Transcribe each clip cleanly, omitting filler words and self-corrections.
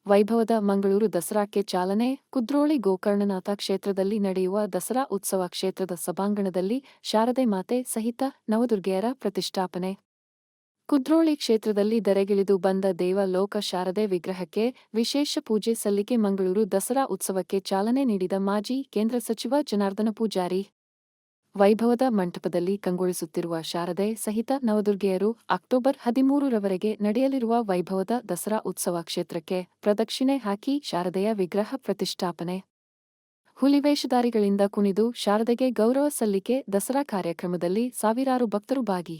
ವೈಭವದ ಮಂಗಳೂರು ದಸರಾಕ್ಕೆ ಚಾಲನೆ. ಕುದ್ರೋಳಿ ಗೋಕರ್ಣನಾಥ ಕ್ಷೇತ್ರದಲ್ಲಿ ನಡೆಯುವ ದಸರಾ ಉತ್ಸವ ಕ್ಷೇತ್ರದ ಸಭಾಂಗಣದಲ್ಲಿ ಶಾರದೆ ಮಾತೆ ಸಹಿತ ನವದುರ್ಗೆಯರ ಪ್ರತಿಷ್ಠಾಪನೆ. ಕುದ್ರೋಳಿ ಕ್ಷೇತ್ರದಲ್ಲಿ ಧರೆಗಿಳಿದು ಬಂದ ದೇವ ಲೋಕ ಶಾರದೆ ವಿಗ್ರಹಕ್ಕೆ ವಿಶೇಷ ಪೂಜೆ ಸಲ್ಲಿಕೆ. ಮಂಗಳೂರು ದಸರಾ ಉತ್ಸವಕ್ಕೆ ಚಾಲನೆ ನೀಡಿದ ಮಾಜಿ ಕೇಂದ್ರ ಸಚಿವ ಜನಾರ್ದನ ಪೂಜಾರಿ. ವೈಭವದ ಮಂಟಪದಲ್ಲಿ ಕಂಗೊಳಿಸುತ್ತಿರುವ ಶಾರದೆ ಸಹಿತ ನವದುರ್ಗೆಯರು ಅಕ್ಟೋಬರ್ 13ರವರೆಗೆ ನಡೆಯಲಿರುವ ವೈಭವದ ದಸರಾ ಉತ್ಸವ ಕ್ಷೇತ್ರಕ್ಕೆ ಪ್ರದಕ್ಷಿಣೆ ಹಾಕಿ ಶಾರದೆಯ ವಿಗ್ರಹ ಪ್ರತಿಷ್ಠಾಪನೆ. ಹುಲಿವೇಷಧಾರಿಗಳಿಂದ ಕುಣಿದು ಶಾರದೆಗೆ ಗೌರವ ಸಲ್ಲಿಕೆ. ದಸರಾ ಕಾರ್ಯಕ್ರಮದಲ್ಲಿ ಸಾವಿರಾರು ಭಕ್ತರು ಭಾಗಿ.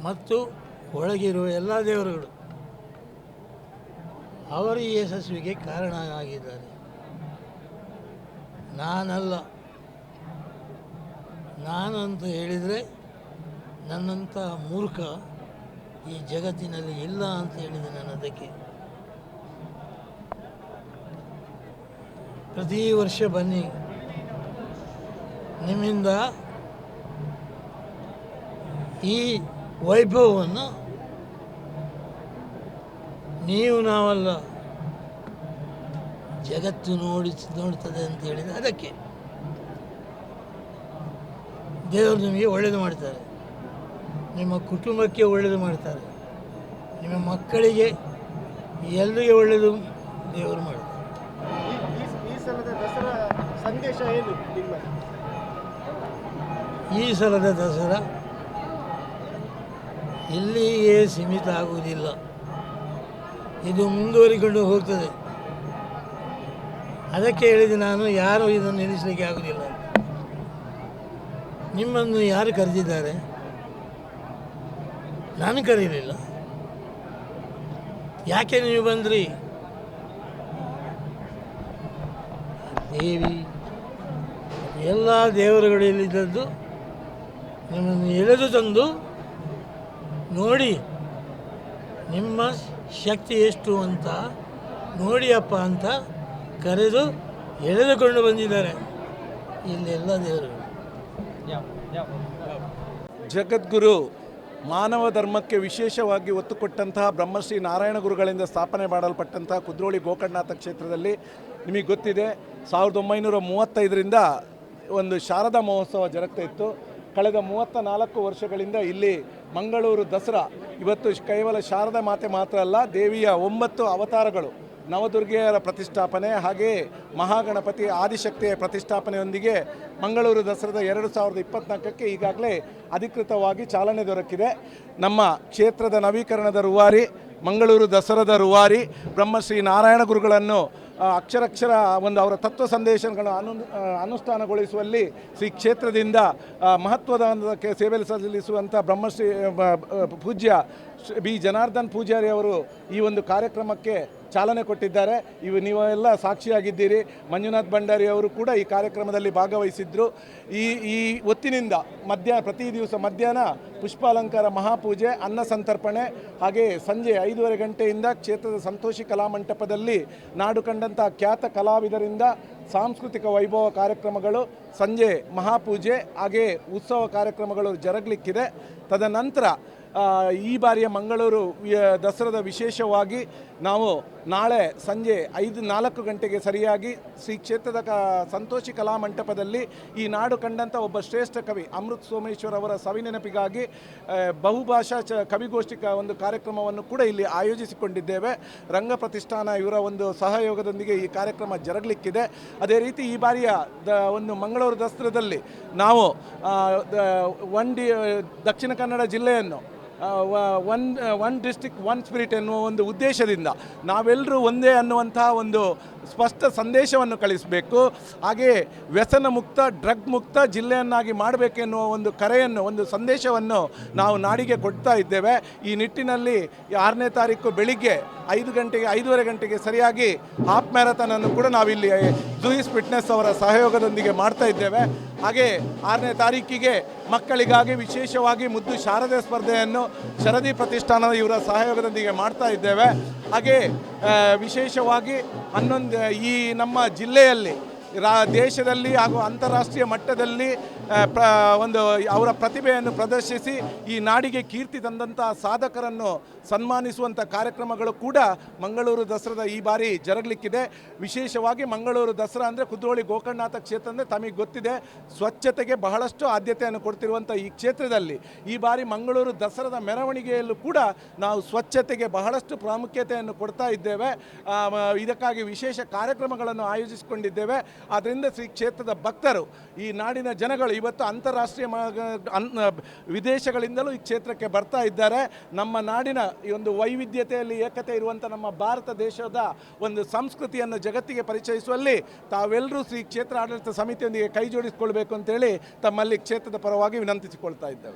ಮತ್ತು ಒಳಗಿರುವ ಎಲ್ಲ ದೇವರುಗಳು ಅವರ ಈ ಯಶಸ್ವಿಗೆ ಕಾರಣ ಆಗಿದ್ದಾರೆ. ನಾನಲ್ಲ. ನಾನಂತ ಹೇಳಿದರೆ ನನ್ನಂಥ ಮೂರ್ಖ ಈ ಜಗತ್ತಿನಲ್ಲಿ ಇಲ್ಲ ಅಂತ ಹೇಳಿದೆ ನಾನು. ಅದಕ್ಕೆ ಪ್ರತಿ ವರ್ಷ ಬನ್ನಿ, ನಿಮ್ಮಿಂದ ಈ ವೈಭವವನ್ನು ನೀವು ನಾವಲ್ಲ ಜಗತ್ತು ನೋಡ್ತದೆ ಅಂತ ಹೇಳಿದರೆ ಅದಕ್ಕೆ ದೇವರು ನಿಮಗೆ ಒಳ್ಳೆಯದು ಮಾಡ್ತಾರೆ, ನಿಮ್ಮ ಕುಟುಂಬಕ್ಕೆ ಒಳ್ಳೆಯದು ಮಾಡ್ತಾರೆ, ನಿಮ್ಮ ಮಕ್ಕಳಿಗೆ ಎಲ್ಲರಿಗೆ ಒಳ್ಳೆಯದು ದೇವರು ಮಾಡ್ತಾರೆ. ಈ ಸಲದ ದಸರಾ ಸಂದೇಶ ಏನು ನಿಮ್ಮ? ಈ ಸಲದ ದಸರಾ ಇಲ್ಲಿಯೇ ಸೀಮಿತ ಆಗುವುದಿಲ್ಲ, ಇದು ಮುಂದುವರಿಕೊಂಡು ಹೋಗ್ತದೆ. ಅದಕ್ಕೆ ಹೇಳಿದೆ ನಾನು, ಯಾರೂ ಇದನ್ನು ನಿಲ್ಲಿಸಲಿಕ್ಕೆ ಆಗುವುದಿಲ್ಲ. ನಿಮ್ಮನ್ನು ಯಾರು ಕರೆದಿದ್ದಾರೆ? ನಾನು ಕರೀಲಿಲ್ಲ. ಯಾಕೆ ನೀವು ಬಂದ್ರಿ? ದೇವಿ ಎಲ್ಲ ದೇವರುಗಳಲ್ಲಿದ್ದದ್ದು ನಿಮ್ಮನ್ನು ಎಳೆದು ತಂದು ನೋಡಿ, ನಿಮ್ಮ ಶಕ್ತಿ ಎಷ್ಟು ಅಂತ ನೋಡಿಯಪ್ಪ ಅಂತ ಕರೆದು ಎಳೆದುಕೊಂಡು ಬಂದಿದ್ದಾರೆ ಇಲ್ಲೆಲ್ಲ ದೇವರುಗಳು. ಜಗದ್ಗುರು ಮಾನವ ಧರ್ಮಕ್ಕೆ ವಿಶೇಷವಾಗಿ ಒತ್ತು ಕೊಟ್ಟಂತಹ ಬ್ರಹ್ಮಶ್ರೀ ನಾರಾಯಣ ಗುರುಗಳಿಂದ ಸ್ಥಾಪನೆ ಮಾಡಲ್ಪಟ್ಟಂತಹ ಕುದ್ರೋಳಿ ಗೋಕರ್ಣನಾಥ ಕ್ಷೇತ್ರದಲ್ಲಿ ನಿಮಗೆ ಗೊತ್ತಿದೆ 1935ರಿಂದ ಒಂದು ಶಾರದಾ ಮಹೋತ್ಸವ ಜರುಗ್ತಾ ಇತ್ತು. ಕಳೆದ 34 ವರ್ಷಗಳಿಂದ ಇಲ್ಲಿ ಮಂಗಳೂರು ದಸರಾ ಇವತ್ತು ಕೇವಲ ಶಾರದಾ ಮಾತೆ ಮಾತ್ರ ಅಲ್ಲ, ದೇವಿಯ 9 ಅವತಾರಗಳು, ನವದುರ್ಗೆಯರ ಪ್ರತಿಷ್ಠಾಪನೆ, ಹಾಗೆಯೇ ಮಹಾಗಣಪತಿ ಆದಿಶಕ್ತಿಯ ಪ್ರತಿಷ್ಠಾಪನೆಯೊಂದಿಗೆ ಮಂಗಳೂರು ದಸರಾದ 2024ಕ್ಕೆ ಈಗಾಗಲೇ ಅಧಿಕೃತವಾಗಿ ಚಾಲನೆ ದೊರಕಿದೆ. ನಮ್ಮ ಕ್ಷೇತ್ರದ ನವೀಕರಣದ ರೂವಾರಿ, ಮಂಗಳೂರು ದಸರಾದ ರೂವಾರಿ ಬ್ರಹ್ಮಶ್ರೀ ನಾರಾಯಣ ಗುರುಗಳನ್ನು ಅಕ್ಷರಕ್ಷರ ಒಂದು ಅವರ ತತ್ವ ಸಂದೇಶಗಳನ್ನು ಅನುಷ್ಠಾನಗೊಳಿಸುವಲ್ಲಿ ಶ್ರೀ ಕ್ಷೇತ್ರದಿಂದ ಮಹತ್ವದ ಸೇವೆ ಸಲ್ಲಿಸುವಂಥ ಬ್ರಹ್ಮಶ್ರೀ ಪೂಜ್ಯ ಬಿ ಜನಾರ್ದನ್ ಪೂಜಾರಿ ಅವರು ಈ ಒಂದು ಕಾರ್ಯಕ್ರಮಕ್ಕೆ ಚಾಲನೆ ಕೊಟ್ಟಿದ್ದಾರೆ. ನೀವೆಲ್ಲ ಸಾಕ್ಷಿಯಾಗಿದ್ದೀರಿ. ಮಂಜುನಾಥ್ ಭಂಡಾರಿ ಅವರು ಕೂಡ ಈ ಕಾರ್ಯಕ್ರಮದಲ್ಲಿ ಭಾಗವಹಿಸಿದ್ರು. ಈ ಹೊತ್ತಿನಿಂದ ಪ್ರತಿ ದಿವಸ ಮಧ್ಯಾಹ್ನ ಪುಷ್ಪಾಲಂಕಾರ ಮಹಾಪೂಜೆ, ಅನ್ನ ಸಂತರ್ಪಣೆ, ಹಾಗೆ ಸಂಜೆ 5:30 ಗಂಟೆಯಿಂದ ಕ್ಷೇತ್ರದ ಸಂತೋಷಿ ಕಲಾಮಂಟಪದಲ್ಲಿ ನಾಡು ಕಂಡಂಥ ಖ್ಯಾತ ಕಲಾವಿದರಿಂದ ಸಾಂಸ್ಕೃತಿಕ ವೈಭವ ಕಾರ್ಯಕ್ರಮಗಳು, ಸಂಜೆ ಮಹಾಪೂಜೆ, ಹಾಗೆ ಉತ್ಸವ ಕಾರ್ಯಕ್ರಮಗಳು ಜರುಗಲಿಕ್ಕಿದೆ. ತದನಂತರ ಈ ಬಾರಿಯ ಮಂಗಳೂರು ದಸರಾದ ವಿಶೇಷವಾಗಿ ನಾವು ನಾಳೆ ಸಂಜೆ 4 ಗಂಟೆಗೆ ಸರಿಯಾಗಿ ಶ್ರೀ ಕ್ಷೇತ್ರದ ಸಂತೋಷಿ ಕಲಾಮಂಟಪದಲ್ಲಿ ಈ ನಾಡು ಕಂಡಂಥ ಒಬ್ಬ ಶ್ರೇಷ್ಠ ಕವಿ ಅಮೃತ್ ಸೋಮೇಶ್ವರ್ ಅವರ ಸವಿನೆನಪಿಗಾಗಿ ಬಹುಭಾಷಾ ಕವಿಗೋಷ್ಠಿ ಒಂದು ಕಾರ್ಯಕ್ರಮವನ್ನು ಕೂಡ ಇಲ್ಲಿ ಆಯೋಜಿಸಿಕೊಂಡಿದ್ದೇವೆ. ರಂಗ ಪ್ರತಿಷ್ಠಾನ ಇವರ ಒಂದು ಸಹಯೋಗದೊಂದಿಗೆ ಈ ಕಾರ್ಯಕ್ರಮ ಜರುಗಲಿಕ್ಕಿದೆ. ಅದೇ ರೀತಿ ಈ ಬಾರಿಯ ಒಂದು ಮಂಗಳೂರು ದಸರಾದಲ್ಲಿ ನಾವು ದಕ್ಷಿಣ ಕನ್ನಡ ಜಿಲ್ಲೆಯನ್ನು ಒನ್ ಡಿಸ್ಟ್ರಿಕ್ಟ್ ಒನ್ ಸ್ಪಿರಿಟ್ ಎನ್ನುವ ಒಂದು ಉದ್ದೇಶದಿಂದ ನಾವೆಲ್ಲರೂ ಒಂದೇ ಅನ್ನುವಂತಹ ಒಂದು ಸ್ಪಷ್ಟ ಸಂದೇಶವನ್ನು ಕಳಿಸಬೇಕು. ಹಾಗೆಯೇ ವ್ಯಸನ ಮುಕ್ತ, ಡ್ರಗ್ ಮುಕ್ತ ಜಿಲ್ಲೆಯನ್ನಾಗಿ ಮಾಡಬೇಕೆನ್ನುವ ಒಂದು ಕರೆಯನ್ನು, ಒಂದು ಸಂದೇಶವನ್ನು ನಾವು ನಾಡಿಗೆ ಕೊಡ್ತಾ ಇದ್ದೇವೆ. ಈ ನಿಟ್ಟಿನಲ್ಲಿ 6ನೇ ತಾರೀಕು ಬೆಳಿಗ್ಗೆ 5:30 ಗಂಟೆಗೆ ಸರಿಯಾಗಿ ಹಾಫ್ ಮ್ಯಾರಥಾನನ್ನು ಕೂಡ ನಾವಿಲ್ಲಿ ಜೂಯಿಸ್ ಫಿಟ್ನೆಸ್ ಅವರ ಸಹಯೋಗದೊಂದಿಗೆ ಮಾಡ್ತಾ ಇದ್ದೇವೆ. ಹಾಗೆ 6ನೇ ತಾರೀಕಿಗೆ ಮಕ್ಕಳಿಗಾಗಿ ವಿಶೇಷವಾಗಿ ಮುದ್ದು ಶಾರದೆ ಸ್ಪರ್ಧೆಯನ್ನು ಶರದಿ ಪ್ರತಿಷ್ಠಾನದ ಇವರ ಸಹಯೋಗದೊಂದಿಗೆ ಮಾಡ್ತಾ ಇದ್ದೇವೆ. ಹಾಗೆ ವಿಶೇಷವಾಗಿ ಈ ನಮ್ಮ ಜಿಲ್ಲೆಯಲ್ಲಿ ದೇಶದಲ್ಲಿ ಹಾಗೂ ಅಂತಾರಾಷ್ಟ್ರೀಯ ಮಟ್ಟದಲ್ಲಿ ಒಂದು ಅವರ ಪ್ರತಿಭೆಯನ್ನು ಪ್ರದರ್ಶಿಸಿ ಈ ನಾಡಿಗೆ ಕೀರ್ತಿ ತಂದಂಥ ಸಾಧಕರನ್ನು ಸನ್ಮಾನಿಸುವಂಥ ಕಾರ್ಯಕ್ರಮಗಳು ಕೂಡ ಮಂಗಳೂರು ದಸರಾದ ಈ ಬಾರಿ ಜರುಗಲಿಕ್ಕಿದೆ. ವಿಶೇಷವಾಗಿ ಮಂಗಳೂರು ದಸರಾ ಅಂದರೆ ಕುದ್ರೋಳಿ ಗೋಕರ್ಣನಾಥ ಕ್ಷೇತ್ರ ಅಂದರೆ ತಮಗೆ ಗೊತ್ತಿದೆ, ಸ್ವಚ್ಛತೆಗೆ ಬಹಳಷ್ಟು ಆದ್ಯತೆಯನ್ನು ಕೊಡ್ತಿರುವಂಥ ಈ ಕ್ಷೇತ್ರದಲ್ಲಿ ಈ ಬಾರಿ ಮಂಗಳೂರು ದಸರಾದ ಮೆರವಣಿಗೆಯಲ್ಲೂ ಕೂಡ ನಾವು ಸ್ವಚ್ಛತೆಗೆ ಬಹಳಷ್ಟು ಪ್ರಾಮುಖ್ಯತೆಯನ್ನು ಕೊಡ್ತಾ ಇದ್ದೇವೆ. ಇದಕ್ಕಾಗಿ ವಿಶೇಷ ಕಾರ್ಯಕ್ರಮಗಳನ್ನು ಆಯೋಜಿಸಿಕೊಂಡಿದ್ದೇವೆ. ಆದ್ದರಿಂದ ಶ್ರೀ ಕ್ಷೇತ್ರದ ಭಕ್ತರು, ಈ ನಾಡಿನ ಜನಗಳು ಇವತ್ತು ಅಂತಾರಾಷ್ಟ್ರೀಯ ವಿದೇಶಗಳಿಂದಲೂ ಈ ಕ್ಷೇತ್ರಕ್ಕೆ ಬರ್ತಾ ಇದ್ದಾರೆ. ನಮ್ಮ ನಾಡಿನ ಈ ಒಂದು ವೈವಿಧ್ಯತೆಯಲ್ಲಿ ಏಕತೆ ಇರುವಂಥ ನಮ್ಮ ಭಾರತ ದೇಶದ ಒಂದು ಸಂಸ್ಕೃತಿಯನ್ನು ಜಗತ್ತಿಗೆ ಪರಿಚಯಿಸುವಲ್ಲಿ ತಾವೆಲ್ಲರೂ ಶ್ರೀ ಕ್ಷೇತ್ರ ಆಡಳಿತ ಸಮಿತಿಯೊಂದಿಗೆ ಕೈ ಜೋಡಿಸಿಕೊಳ್ಬೇಕು ಅಂತೇಳಿ ತಮ್ಮಲ್ಲಿ ಕ್ಷೇತ್ರದ ಪರವಾಗಿ ವಿನಂತಿಸಿಕೊಳ್ತಾ ಇದ್ದೇವೆ.